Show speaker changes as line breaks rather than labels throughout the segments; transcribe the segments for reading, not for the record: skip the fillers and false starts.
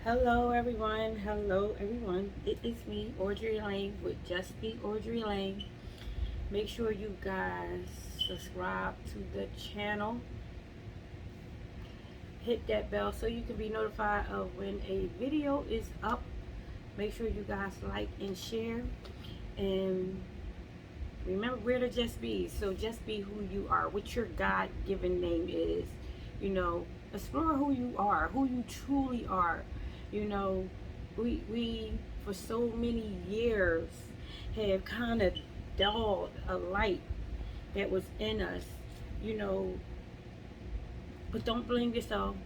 Hello everyone. It is me, Audrey Lane with Just Be Audrey Lane. Make sure you guys subscribe to the channel. Hit that bell so you can be notified of when a video is up. Make sure you guys like and share. And remember, we're the Just Be. So just be who you are, what your God-given name is. You know, explore who you are, who you truly are. You know, we for so many years have kind of dulled a light that was in us, you know, but don't blame yourself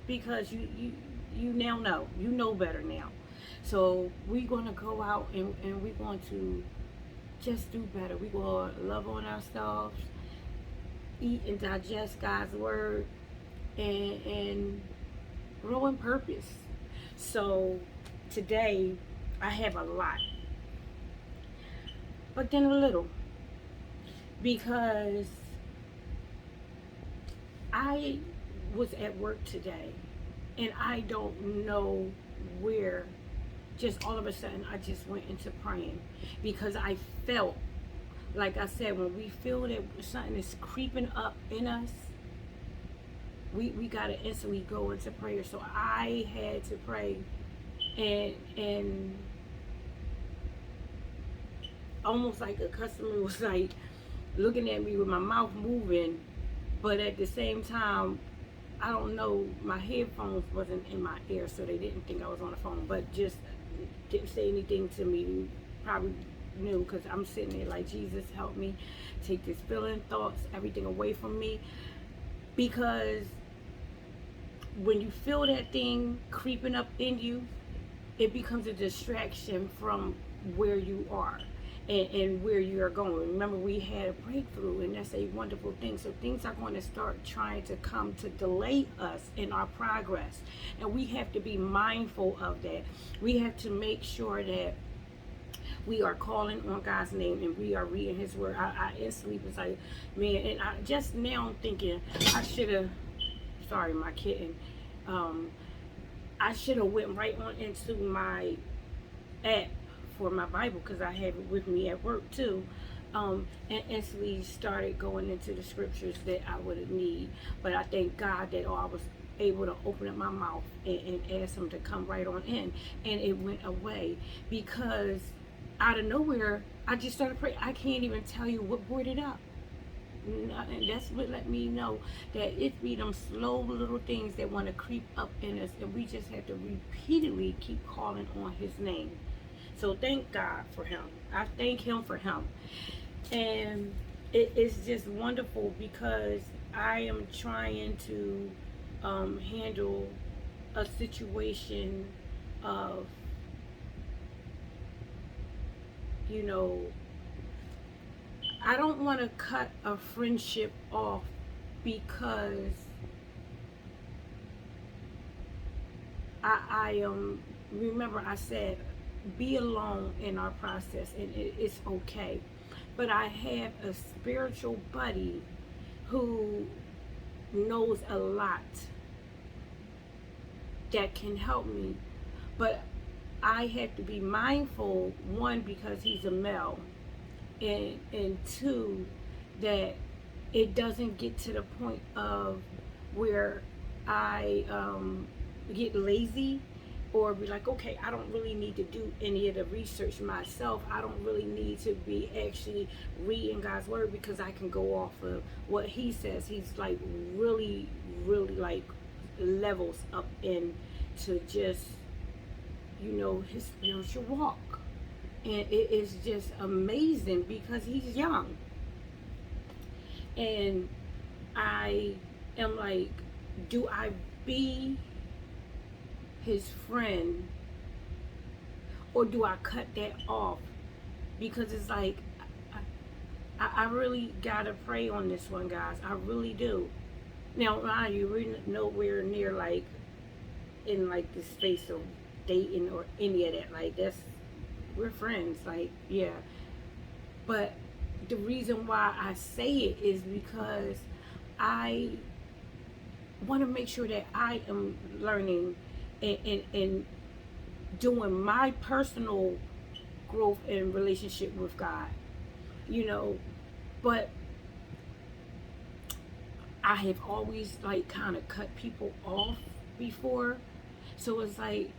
because you now know. You know better now. So we're gonna go out and we're going to just do better. We're gonna love on ourselves, eat and digest God's word, and grow in purpose. So today I have a lot, but then a little, because I was at work today and I don't know where. Just all of a sudden I just went into praying because I felt, like I said, when we feel that something is creeping up in us, we gotta instantly go into prayer. So I had to pray, and almost like a customer was like looking at me with my mouth moving, but at the same time, I don't know, my headphones wasn't in my ear, so they didn't think I was on the phone, but just didn't say anything to me. Probably knew, because I'm sitting there like, Jesus, help me take this feeling, thoughts, everything away from me, because when you feel that thing creeping up in you, it becomes a distraction from where you are and where you are going. Remember, we had a breakthrough, and that's a wonderful thing. So things are going to start trying to come to delay us in our progress, and we have to be mindful of that. We have to make sure that we are calling on God's name and we are reading His word. I instantly was like, man, and I just now I'm thinking I should have. Sorry, my kitten. Um, I should have went right on into my app for my Bible, because I have it with me at work too, and instantly started going into the scriptures that I would need. But I thank God that I was able to open up my mouth and ask Him to come right on in, and it went away, because out of nowhere I just started praying. I can't even tell you what brought it up. And that's what let me know that it be them slow little things that want to creep up in us, and we just have to repeatedly keep calling on His name. So thank God for Him. I thank Him for Him. And it is just wonderful, because I am trying to handle a situation of, you know, I don't want to cut a friendship off, because I remember I said be alone in our process, and it's okay. But I have a spiritual buddy who knows a lot that can help me. But I have to be mindful, one, because he's a male, and two, that it doesn't get to the point of where I get lazy, or be like, okay, I don't really need to do any of the research myself. I don't really need to be actually reading God's word, because I can go off of what He says. He's like really, really like levels up into just, you know, His spiritual walk. And it is just amazing, because He's young. And I am like, do I be His friend, or do I cut that off? Because it's like, I really gotta pray on this one, guys. I really do. Now, mind you, we're nowhere near like in like the space of dating or any of that. Like, that's, we're friends. Like, yeah. But the reason why I say it is because I want to make sure that I am learning and doing my personal growth and relationship with God, you know. But I have always like kind of cut people off before, so it's like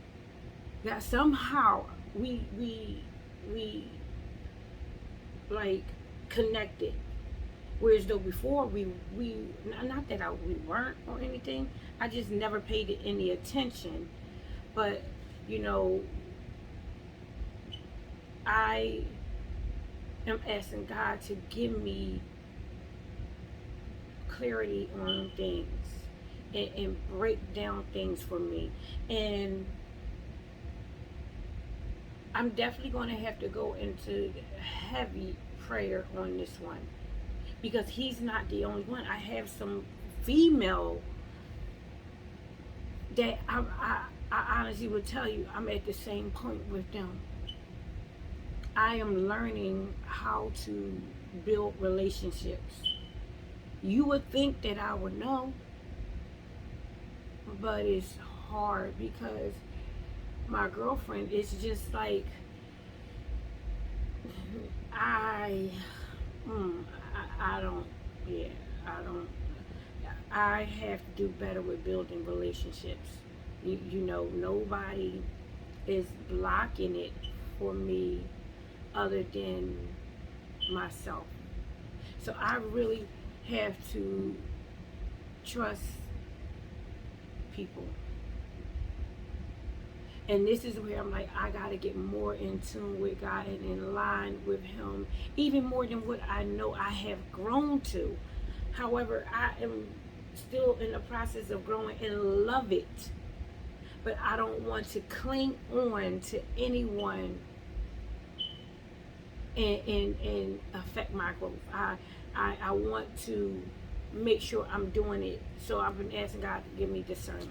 that somehow we like connected. Whereas though before we not that we weren't or anything, I just never paid it any attention. But you know, I am asking God to give me clarity on things and break down things for me. And I'm definitely going to have to go into heavy prayer on this one because he's not the only one. I have some female that I honestly would tell you I'm at the same point with them. I am learning how to build relationships. You would think that I would know, but it's hard because my girlfriend is just like I, I don't, yeah, I don't. I have to do better with building relationships. You know, nobody is blocking it for me other than myself. So I really have to trust people. And this is where I'm like, I got to get more in tune with God and in line with Him, even more than what I know I have grown to. However, I am still in the process of growing and love it. But I don't want to cling on to anyone and affect my growth. I want to make sure I'm doing it. So I've been asking God to give me discernment.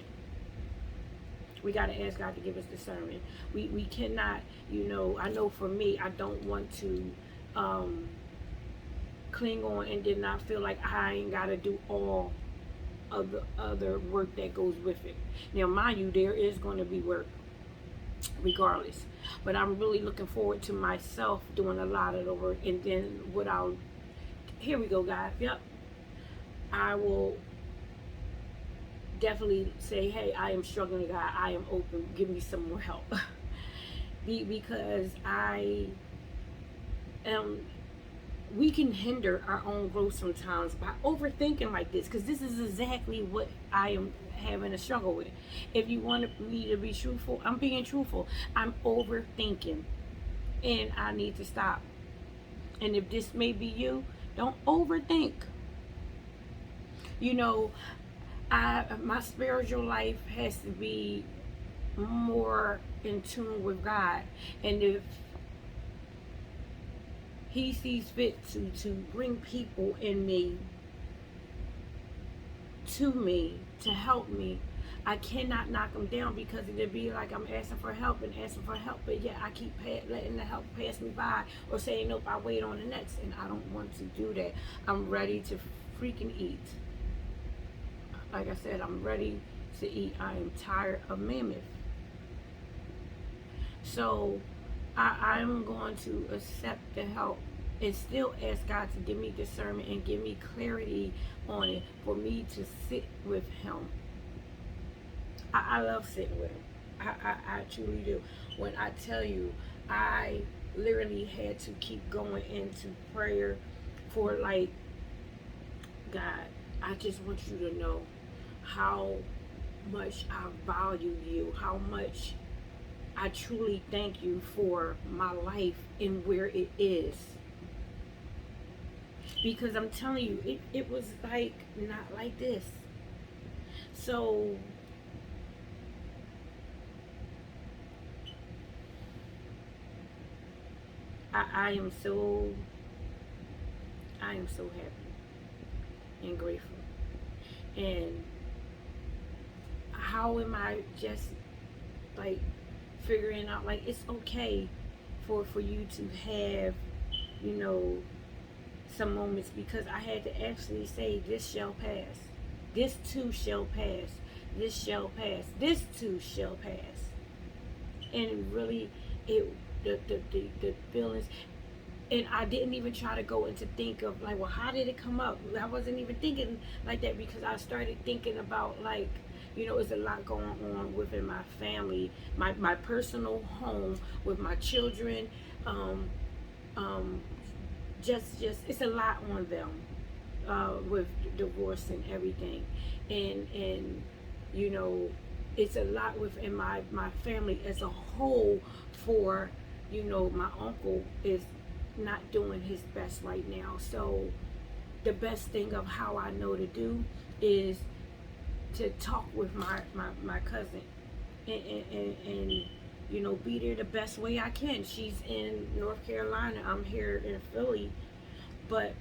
We got to ask God to give us discernment. We cannot, you know, I know for me, I don't want to cling on and then not feel like I ain't got to do all of the other work that goes with it. Now, mind you, there is going to be work regardless. But I'm really looking forward to myself doing a lot of the work. And then what I'll, here we go, guys. Yep. I will definitely say, hey, I am struggling, God. I am open. Give me some more help. Because I am, we can hinder our own growth sometimes by overthinking like this. Because this is exactly what I am having a struggle with. If you want me to be truthful, I'm being truthful. I'm overthinking. And I need to stop. And if this may be you, don't overthink. You know, my spiritual life has to be more in tune with God. And if He sees fit to bring people in me, to me, to help me, I cannot knock them down because it'd be like I'm asking for help, but yet I keep letting the help pass me by or saying, nope, I'll wait on the next. And I don't want to do that. I'm ready to freaking eat. Like I said, I'm ready to eat. I am tired of Mammoth. So I'm going to accept the help and still ask God to give me discernment and give me clarity on it for me to sit with Him. I love sitting with Him. I truly do. When I tell you, I literally had to keep going into prayer for like, God, I just want you to know how much I value you, how much I truly thank you for my life and where it is. Because I'm telling you, it was like not like this. So I am so happy and grateful. And how am I just like figuring out like it's okay for you to have, you know, some moments, because I had to actually say this shall pass. This too shall pass. This shall pass. This too shall pass. And really, it the feelings, and I didn't even try to go into think of like, well, how did it come up? I wasn't even thinking like that, because I started thinking about, like, it's a lot going on within my family, my personal home with my children. Um, um, just it's a lot on them, with divorce and everything, and you know it's a lot within my family as a whole. For my uncle is not doing his best right now, so the best thing of how I know to do is to talk with my cousin, and be there the best way I can. She's in North Carolina, I'm here in Philly, but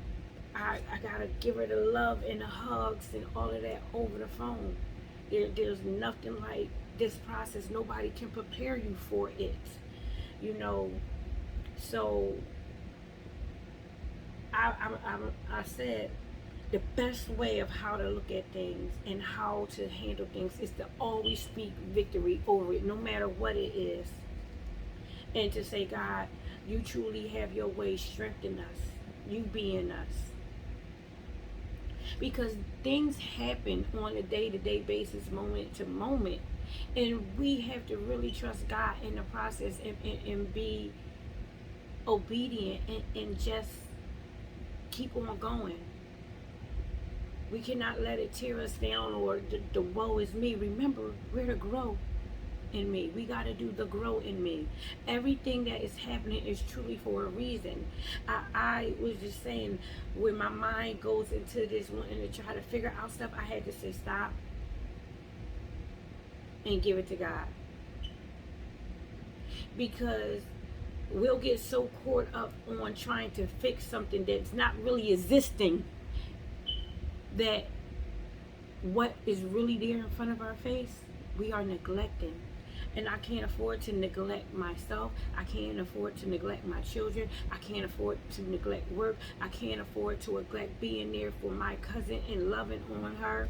I gotta give her the love and the hugs and all of that over the phone. There's nothing like this process. Nobody can prepare you for it, you know. So I said the best way of how to look at things and how to handle things is to always speak victory over it, no matter what it is, and to say, God, you truly have your way, strengthen us, you be in us. Because things happen on a day-to-day basis, moment to moment, and we have to really trust God in the process, and be obedient, and just keep on going. We cannot let it tear us down, or the woe is me. Remember, we're to grow in me. We got to do the grow in me. Everything that is happening is truly for a reason. I was just saying, when my mind goes into this wanting to try to figure out stuff, I had to say stop and give it to God. Because we'll get so caught up on trying to fix something that's not really existing, that what is really there in front of our face, we are neglecting. And I can't afford to neglect myself. I can't afford to neglect my children. I can't afford to neglect work. I can't afford to neglect being there for my cousin and loving on her.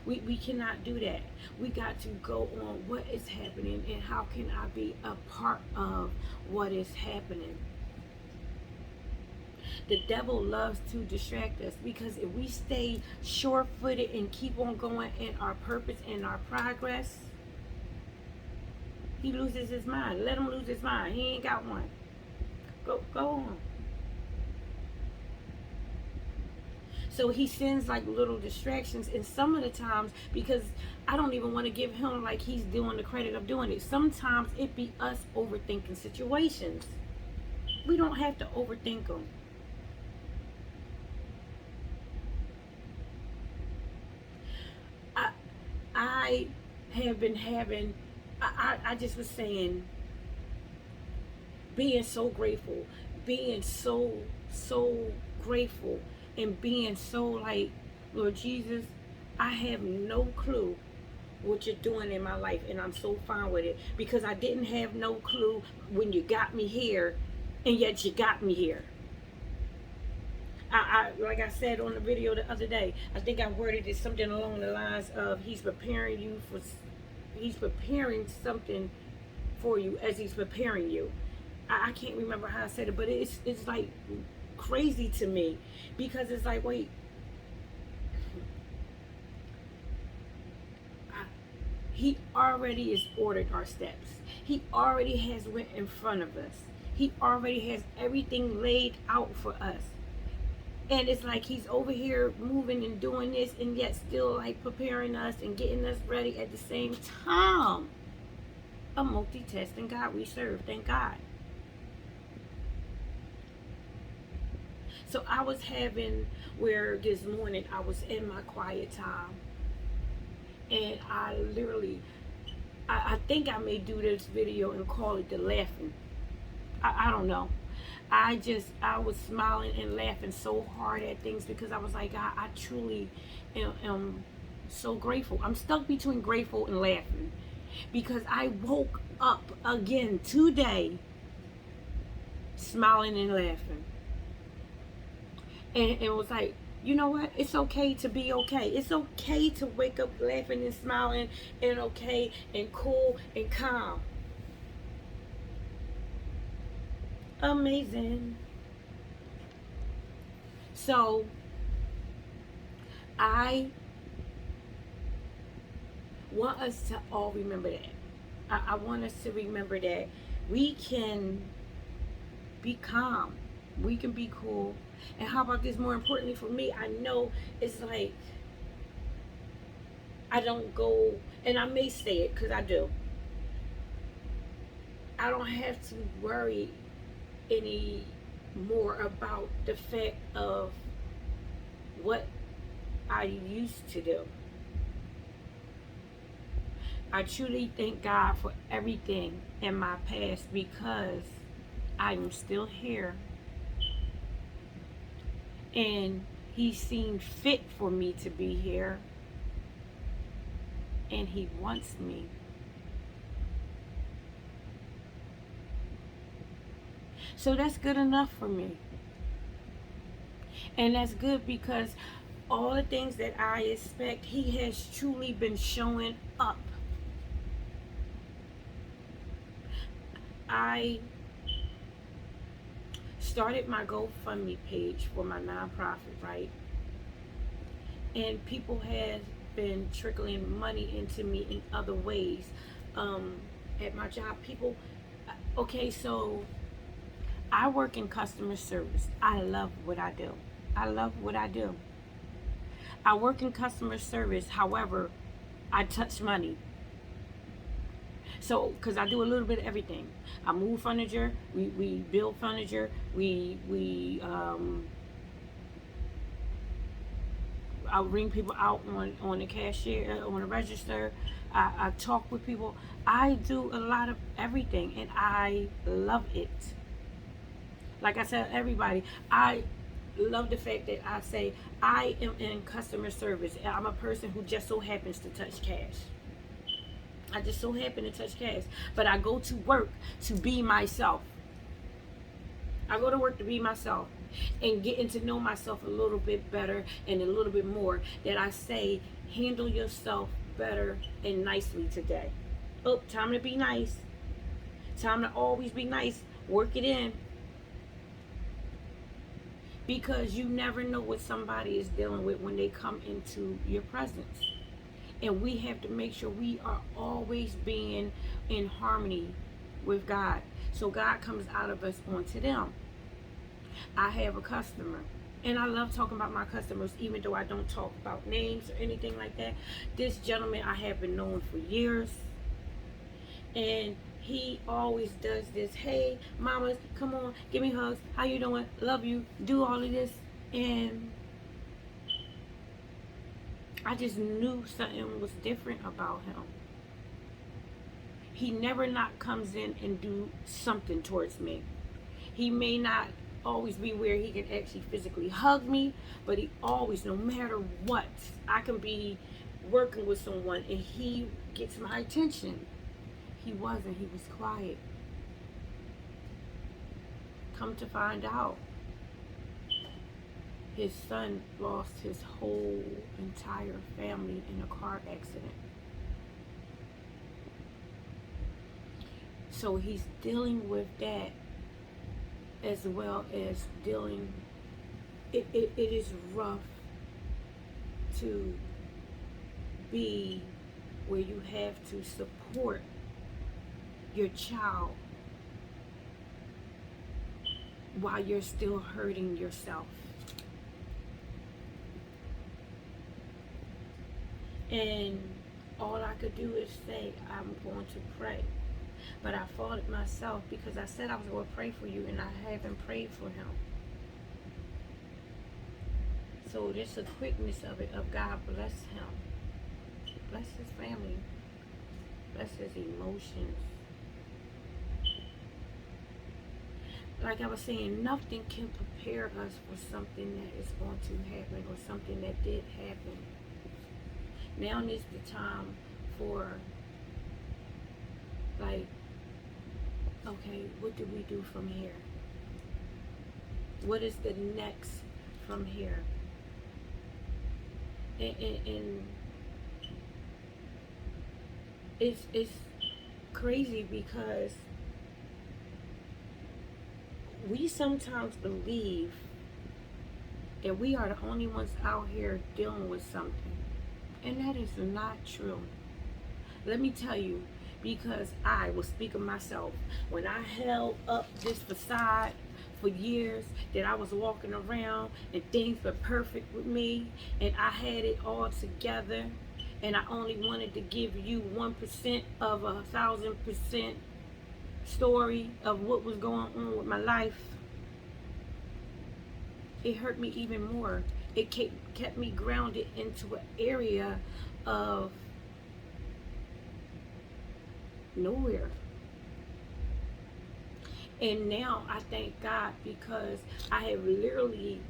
We cannot do that. We got to go on what is happening, and how can I be a part of what is happening. The devil loves to distract us, because if we stay sure-footed and keep on going in our purpose and our progress, he loses his mind. Let him lose his mind. He ain't got one. Go on. So he sends like little distractions, and some of the times, because I don't even want to give him like he's doing the credit of doing it, sometimes it be us overthinking situations. We don't have to overthink them. I have been having, I just was saying, being so grateful, being so grateful, and being so like, Lord Jesus, I have no clue what you're doing in my life, and I'm so fine with it, because I didn't have no clue when you got me here, and yet you got me here. I like I said on the video the other day, I think I worded it something along the lines of he's preparing something for you as he's preparing you. I can't remember how I said it, but it's like crazy to me, because it's like, wait, he already has ordered our steps. He already has went in front of us. He already has everything laid out for us. And it's like he's over here moving and doing this, and yet still like preparing us and getting us ready at the same time. A multitasking God we serve, thank God. So I was having, where this morning I was in my quiet time, and I literally, I think I may do this video and call it the laughing. I don't know. I was smiling and laughing so hard at things, because I was like, I truly am so grateful. I'm stuck between grateful and laughing, because I woke up again today smiling and laughing. And it was like, You know what? It's okay to be okay. It's okay to wake up laughing and smiling and okay and cool and calm. Amazing. So I want us to all remember that. I want us to remember that we can be calm. We can be cool. And how about this? More importantly for me, I know it's like I don't go, and I may say it because I do. I don't have to worry any more about the fact of what I used to do. I truly thank God for everything in my past because I'm still here and He seen fit for me to be here and He wants me. So that's good enough for me. And that's good because all the things that I expect, He has truly been showing up. I started my GoFundMe page for my nonprofit, right? And people have been trickling money into me in other ways. At my job, people, okay, so I work in customer service. I love what I do. I love what I do. I work in customer service. However, I touch money. So, because I do a little bit of everything. I move furniture. We build furniture. I bring people out on the cashier, on the register. I talk with people. I do a lot of everything, and I love it. Like I said, everybody, I love the fact that I say I am in customer service. I'm a person who just so happens to touch cash. I just so happen to touch cash. But I go to work to be myself. I go to work to be myself and getting to know myself a little bit better and a little bit more. That I say, handle yourself better and nicely today. Oh, time to be nice. Time to always be nice. Work it in. Because you never know what somebody is dealing with when they come into your presence. And we have to make sure we are always being in harmony with God. So God comes out of us onto them. I have a customer. And I love talking about my customers, even though I don't talk about names or anything like that. This gentleman I have been known for years. And he always does this. Hey, mamas, come on, give me hugs. How you doing? Love you. Do all of this. And I just knew something was different about him. He never not comes in and do something towards me. He may not always be where he can actually physically hug me, but he always, no matter what, I can be working with someone and he gets my attention. He wasn't. He was quiet. Come to find out, his son lost his whole entire family in a car accident. So he's dealing with that as well as dealing. It is rough to be where you have to support your child while you're still hurting yourself. And all I could do is say, I'm going to pray. But I faulted myself because I said I was going to pray for you and I haven't prayed for him. So there's a quickness of it, of God bless him. Bless his family. Bless his emotions. Like I was saying, nothing can prepare us for something that is going to happen or something that did happen. Now is the time for, like, okay, what do we do from here? What is the next from here? And it's crazy because we sometimes believe that we are the only ones out here dealing with something. And that is not true. Let me tell you, because I will speak of myself. When I held up this facade for years, that I was walking around and things were perfect with me and I had it all together, and I only wanted to give you 1% of 1,000% story of what was going on with my life, it hurt me even more. It kept me grounded into an area of nowhere. And now I thank God because I have literally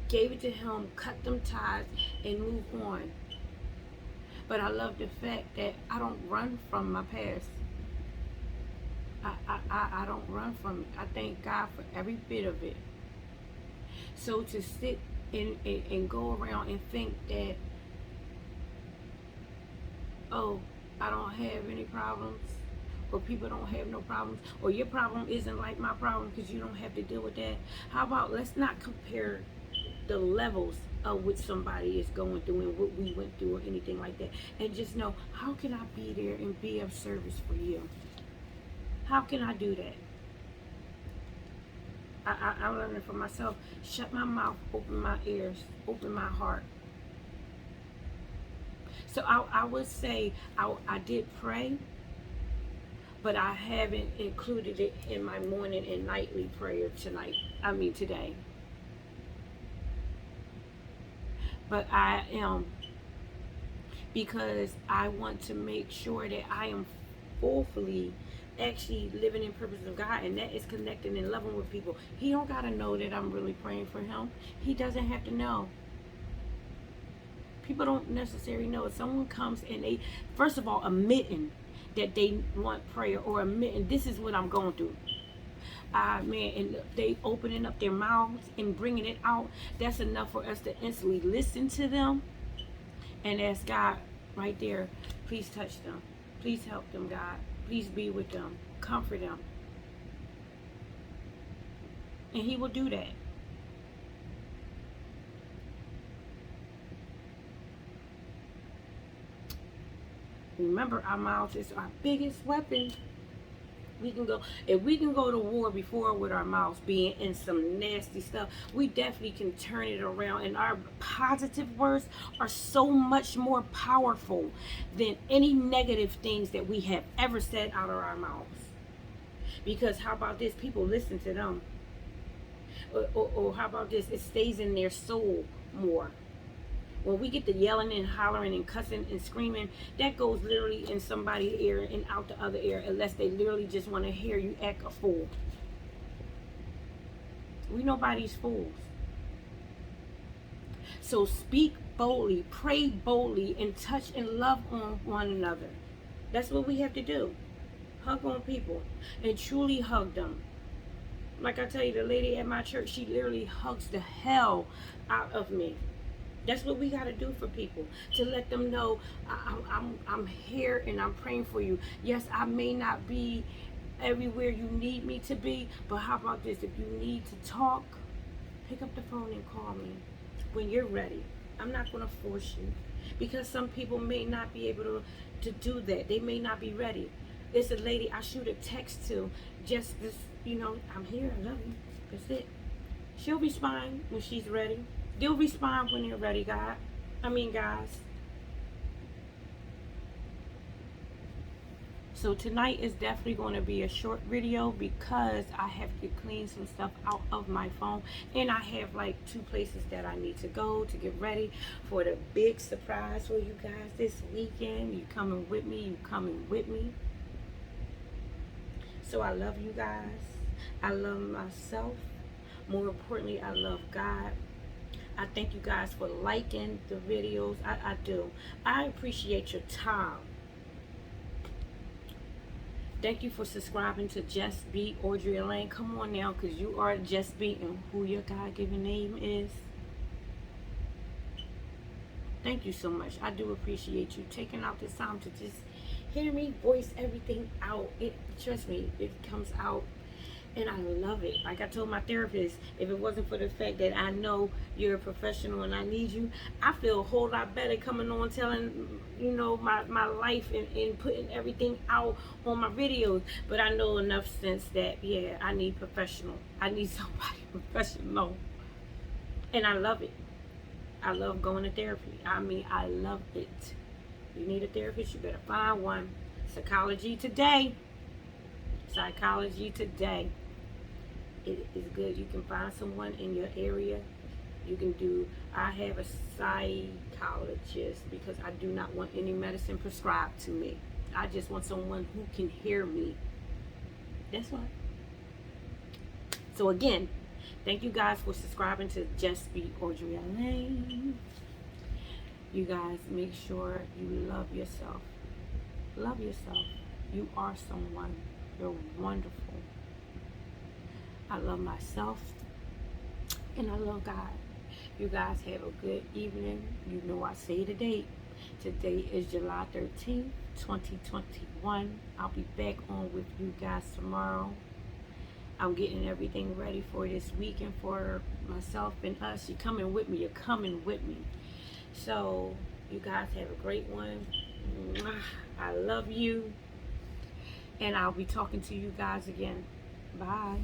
gave it to him, cut them ties, and move on. But I love the fact that I don't run from my past. I don't run from it. I thank God for every bit of it. So to sit and go around and think that, oh, I don't have any problems, or people don't have no problems, or your problem isn't like my problem because you don't have to deal with that. How about let's not compare the levels of what somebody is going through and what we went through or anything like that, and just know, how can I be there and be of service for you? How can I do that? I'm learning for myself. Shut my mouth, open my ears, open my heart. So I would say I did pray, but I haven't included it in my morning and nightly prayer today. But I am, because I want to make sure that I am fully actually living in purpose of God, and that is connecting and loving with people. He don't gotta know that I'm really praying for him. He doesn't have to know. People don't necessarily know. If someone comes and they, first of all, admitting that they want prayer, or admitting this is what I'm going through, man, and they opening up their mouths and bringing it out, that's enough for us to instantly listen to them and ask God right there, please touch them, please help them, God, please be with them, comfort them. And he will do that. Remember, our mouth is our biggest weapon. If we can go to war before with our mouths being in some nasty stuff, we definitely can turn it around. And our positive words are so much more powerful than any negative things that we have ever said out of our mouths. Because how about this? People listen to them. Or how about this? It stays in their soul more. When we get to yelling and hollering and cussing and screaming, that goes literally in somebody's ear and out the other ear, unless they literally just want to hear you act a fool. We nobody's fools. So speak boldly, pray boldly, and touch and love on one another. That's what we have to do. Hug on people and truly hug them. Like I tell you, the lady at my church, she literally hugs the hell out of me. That's what we got to do for people, to let them know I'm here and I'm praying for you. Yes, I may not be everywhere you need me to be, but how about this? If you need to talk, pick up the phone and call me when you're ready. I'm not going to force you, because some people may not be able to do that. They may not be ready. It's a lady I shoot a text to, just this, I'm here, I love you. That's it. She'll respond when she's ready. They'll respond when you're ready, guys. So tonight is definitely going to be a short video, because I have to clean some stuff out of my phone. And I have like 2 places that I need to go to get ready for the big surprise for you guys this weekend. You coming with me. So I love you guys. I love myself. More importantly, I love God. I thank you guys for liking the videos. I do. I appreciate your time. Thank you for subscribing to Just Be Audrey Elaine. Come on now, because you are Just Be, and who your God-given name is. Thank you so much. I do appreciate you taking out this time to just hear me voice everything out. It, trust me, it comes out, and I love it. Like I told my therapist, if it wasn't for the fact that I know you're a professional and I need you, I feel a whole lot better coming on telling, you know, my life, and putting everything out on my videos. But I know enough sense that, yeah, I need professional. I need somebody professional. And I love it. I love going to therapy. I mean, I love it. You need a therapist, you better find one. Psychology Today. Psychology Today. It is good. You can find someone in your area. You can do, I have a psychologist because I do not want any medicine prescribed to me. I just want someone who can hear me. That's why. So again, thank you guys for subscribing to Just Be Audrey Lane. You guys, make sure you love yourself. Love yourself. You are someone. You're wonderful. I love myself, and I love God. You guys have a good evening. You know I say the date. Today is July 13th, 2021. I'll be back on with you guys tomorrow. I'm getting everything ready for this weekend for myself and us. You're coming with me. You're coming with me. So you guys have a great one. I love you. And I'll be talking to you guys again. Bye.